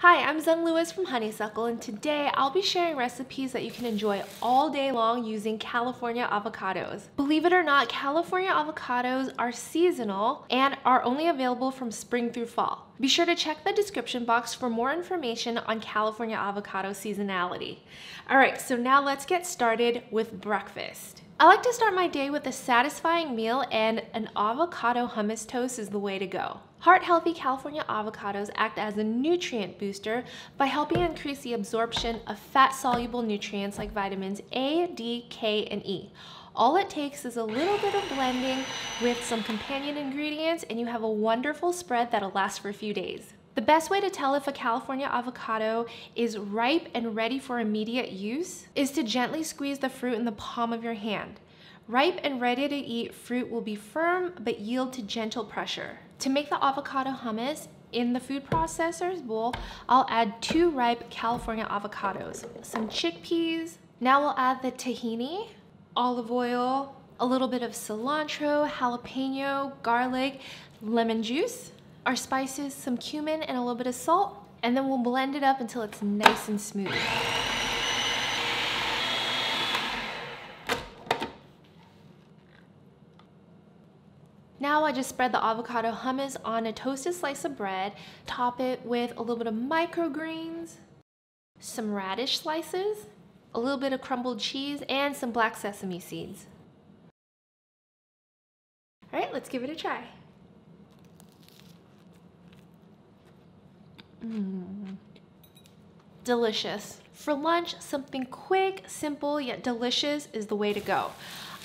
Hi, I'm Zen Lewis from Honeysuckle, and today I'll be sharing recipes that you can enjoy all day long using California avocados. Believe it or not, California avocados are seasonal and are only available from spring through fall. Be sure to check the description box for more information on California avocado seasonality. All right, so now let's get started with breakfast. I like to start my day with a satisfying meal, and an avocado hummus toast is the way to go. Heart-healthy California avocados act as a nutrient booster by helping increase the absorption of fat-soluble nutrients like vitamins A, D, K, and E. All it takes is a little bit of blending with some companion ingredients, and you have a wonderful spread that'll last for a few days. The best way to tell if a California avocado is ripe and ready for immediate use is to gently squeeze the fruit in the palm of your hand. Ripe and ready to eat fruit will be firm but yield to gentle pressure. To make the avocado hummus, in the food processor's bowl, I'll add 2 ripe California avocados, some chickpeas. Now we'll add the tahini, olive oil, a little bit of cilantro, jalapeno, garlic, lemon juice, our spices, some cumin, and a little bit of salt, and then we'll blend it up until it's nice and smooth. Now I just spread the avocado hummus on a toasted slice of bread, top it with a little bit of microgreens, some radish slices, a little bit of crumbled cheese, and some black sesame seeds. All right, let's give it a try. Delicious. For lunch, something quick, simple, yet delicious is the way to go.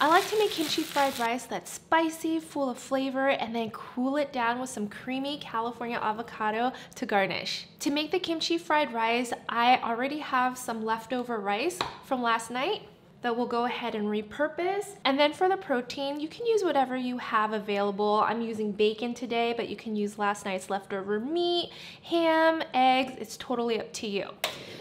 I like to make kimchi fried rice that's spicy, full of flavor, and then cool it down with some creamy California avocado to garnish. To make the kimchi fried rice, I already have some leftover rice from last night that we'll go ahead and repurpose. And then for the protein, you can use whatever you have available. I'm using bacon today, but you can use last night's leftover meat, ham, eggs. It's totally up to you.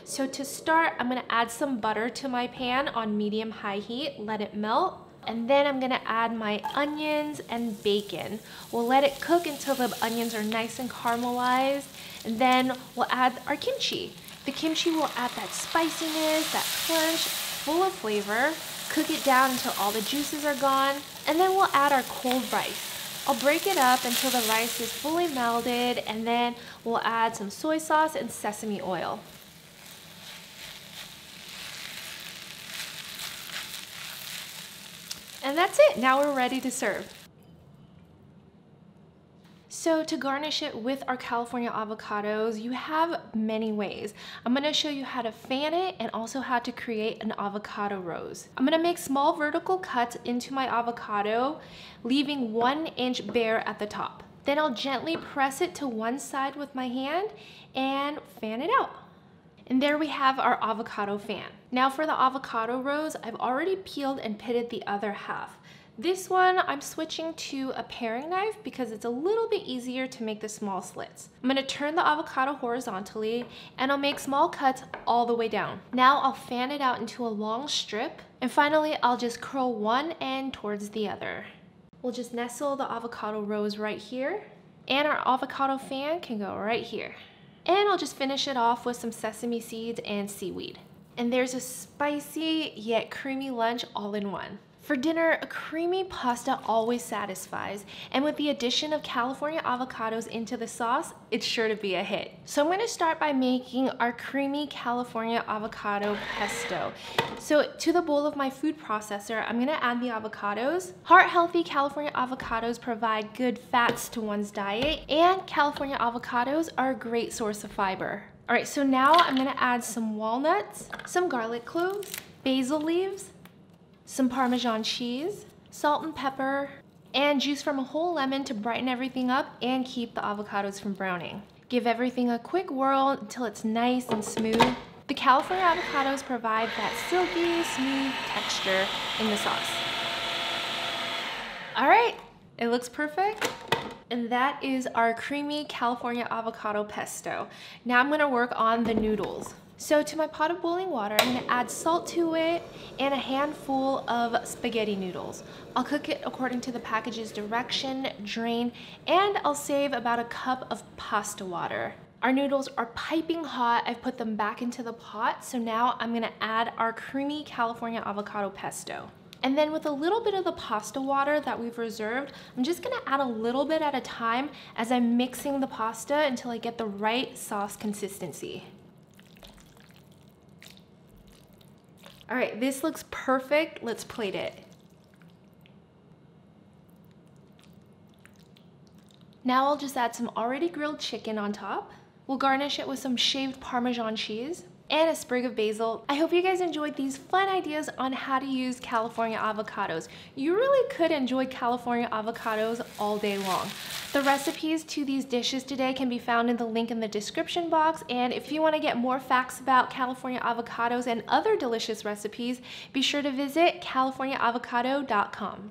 So to start, I'm gonna add some butter to my pan on medium-high heat, let it melt. And then I'm gonna add my onions and bacon. We'll let it cook until the onions are nice and caramelized. And then we'll add our kimchi. The kimchi will add that spiciness, that crunch, full of flavor. Cook it down until all the juices are gone. And then we'll add our cold rice. I'll break it up until the rice is fully melded, and then we'll add some soy sauce and sesame oil. And that's it, now we're ready to serve. So to garnish it with our California avocados, you have many ways. I'm gonna show you how to fan it and also how to create an avocado rose. I'm gonna make small vertical cuts into my avocado, leaving 1 inch bare at the top. Then I'll gently press it to one side with my hand and fan it out. And there we have our avocado fan. Now for the avocado rose, I've already peeled and pitted the other half. This one, I'm switching to a paring knife because it's a little bit easier to make the small slits. I'm gonna turn the avocado horizontally, and I'll make small cuts all the way down. Now I'll fan it out into a long strip, and finally I'll just curl one end towards the other. We'll just nestle the avocado rose right here, and our avocado fan can go right here. And I'll just finish it off with some sesame seeds and seaweed. And there's a spicy yet creamy lunch all in one. For dinner, a creamy pasta always satisfies, and with the addition of California avocados into the sauce, it's sure to be a hit. So I'm gonna start by making our creamy California avocado pesto. So to the bowl of my food processor, I'm gonna add the avocados. Heart-healthy California avocados provide good fats to one's diet, and California avocados are a great source of fiber. All right, so now I'm gonna add some walnuts, some garlic cloves, basil leaves, some Parmesan cheese, salt and pepper, and juice from a whole lemon to brighten everything up and keep the avocados from browning. Give everything a quick whirl until it's nice and smooth. The California avocados provide that silky, smooth texture in the sauce. All right, it looks perfect. And that is our creamy California avocado pesto. Now I'm gonna work on the noodles. So to my pot of boiling water, I'm gonna add salt to it and a handful of spaghetti noodles. I'll cook it according to the package's direction, drain, and I'll save about a cup of pasta water. Our noodles are piping hot. I've put them back into the pot. So now I'm gonna add our creamy California avocado pesto. And then with a little bit of the pasta water that we've reserved, I'm just gonna add a little bit at a time as I'm mixing the pasta until I get the right sauce consistency. All right, this looks perfect. Let's plate it. Now I'll just add some already grilled chicken on top. We'll garnish it with some shaved Parmesan cheese and a sprig of basil. I hope you guys enjoyed these fun ideas on how to use California avocados. You really could enjoy California avocados all day long. The recipes to these dishes today can be found in the link in the description box, and if you want to get more facts about California avocados and other delicious recipes, be sure to visit californiaavocado.com.